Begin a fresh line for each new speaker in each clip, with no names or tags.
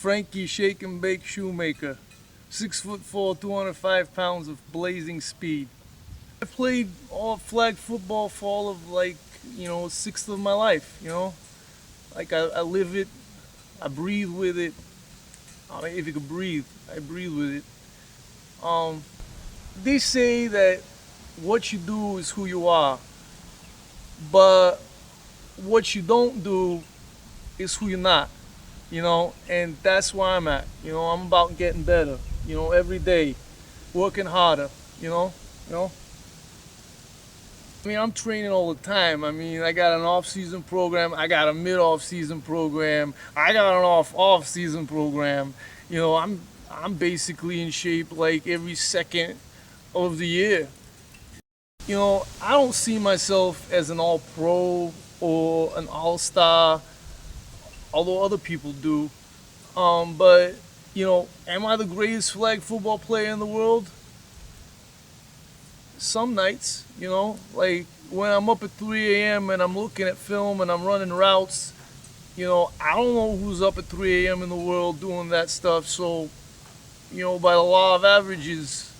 Frankie Shake and Bake Shoemaker. 6'4", 205 pounds of blazing speed. I played all flag football for all of sixth of my life, Like I live it, I breathe with it. I mean, if you could breathe, I breathe with it. Um, they say that what you do is who you are, but what you don't do is who you're not, and that's where I'm at. I'm about getting better, every day, working harder, you know. I mean, I'm training all the time. I mean, I got an off-season program, I got a mid-off-season program, I got an off-season program. I'm basically in shape like every second of the year. I don't see myself as an all-pro or an all-star, although other people do. But am I the greatest flag football player in the world? Some nights, like when I'm up at 3 a.m. and I'm looking at film and I'm running routes, I don't know who's up at 3 a.m. in the world doing that stuff. So, by the law of averages,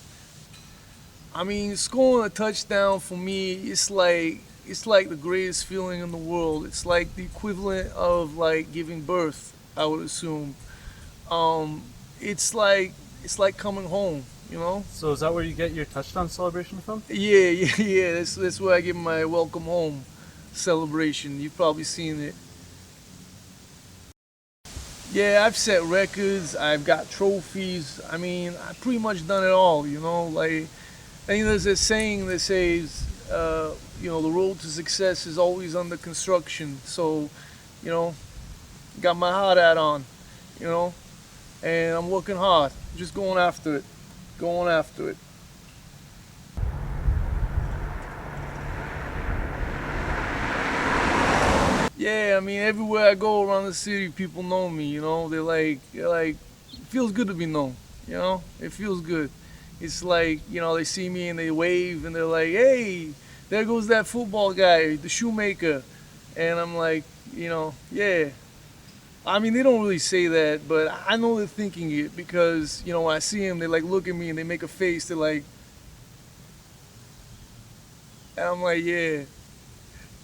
I mean, scoring a touchdown for me, it's like the greatest feeling in the world. It's like the equivalent of like giving birth, I would assume. It's like coming home.
So is that where you get your touchdown celebration from?
Yeah, yeah, yeah. That's where I get my welcome home celebration. You've probably seen it. Yeah, I've set records. I've got trophies. I mean, I've pretty much done it all. Like, I think there's a saying that says, the road to success is always under construction. So, you know, got my hard hat on, you know, and I'm working hard, just going after it, going after it. Yeah, I mean, everywhere I go around the city, people know me, they're like, it feels good to be known, it feels good. It's like, they see me and they wave and they're like, hey, there goes that football guy, the Shoemaker. And I'm like, yeah. I mean, they don't really say that, but I know they're thinking it because, when I see them, they like look at me and they make a face. They're like, and I'm like, yeah,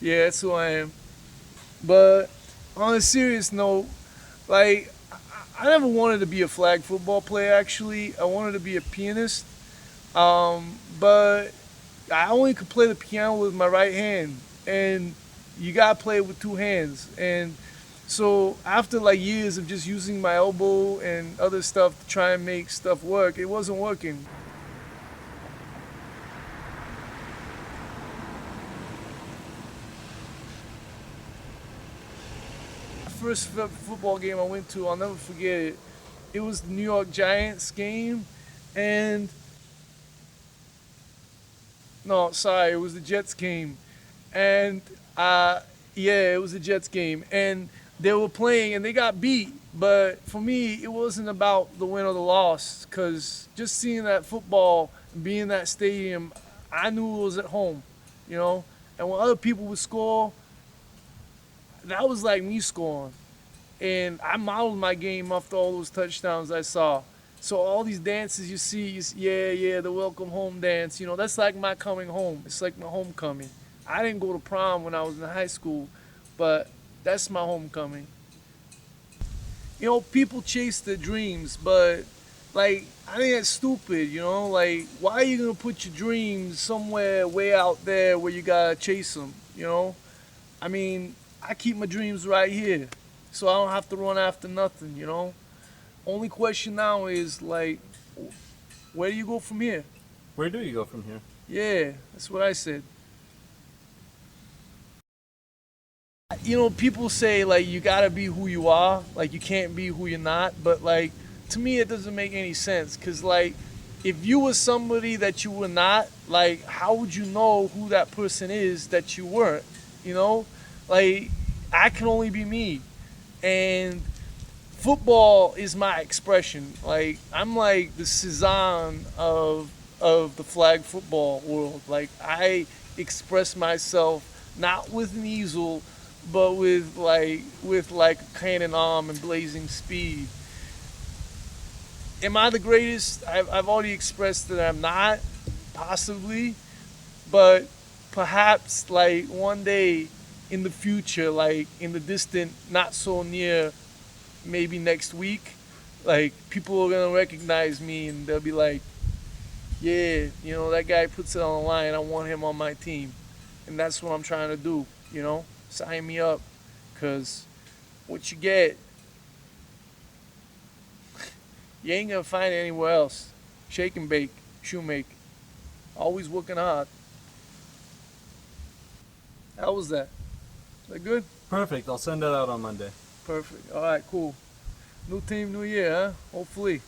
yeah, that's who I am. But on a serious note, like, I never wanted to be a flag football player, actually. I wanted to be a pianist. But I only could play the piano with my right hand. And you gotta play it with two hands. And so after like years of just using my elbow and other stuff to try and make stuff work, it wasn't working. First football game I went to, I'll never forget it. It was the New York Giants game, and no, sorry, it was the Jets game, and yeah, it was the Jets game, and they were playing and they got beat. But for me, it wasn't about the win or the loss, cause just seeing that football, being in that stadium, I knew it was at home, And when other people would score, that was like me scoring. And I modeled my game after all those touchdowns I saw. So all these dances you see, yeah, the welcome home dance, that's like my coming home. It's like my homecoming. I didn't go to prom when I was in high school, but that's my homecoming. People chase their dreams, but like, I think that's stupid, Like, why are you gonna put your dreams somewhere way out there where you gotta chase them, I mean, I keep my dreams right here, so I don't have to run after nothing, Only question now is like, where do you go from here?
Where do you go from here?
Yeah, that's what I said. People say like you gotta be who you are, like you can't be who you're not, but like to me it doesn't make any sense, cause like if you were somebody that you were not, like how would you know who that person is that you weren't? Like I can only be me, and football is my expression. Like I'm like the Cezanne of the flag football world. Like I express myself not with an easel, but with like a cannon arm and blazing speed. am I the greatest? I've already expressed that I'm not, possibly, but perhaps like one day in the future, like in the distant, not so near, maybe next week, like people are gonna recognize me and they'll be like, yeah, you know, that guy puts it on the line. I want him on my team. And that's what I'm trying to do, you know? Sign me up. Because what you get, you ain't going to find it anywhere else. Shake and bake, shoemake. Always working hard. How was that? Is that good?
Perfect. I'll send that out on Monday.
Perfect. All right, cool. New team, new year, huh? Hopefully.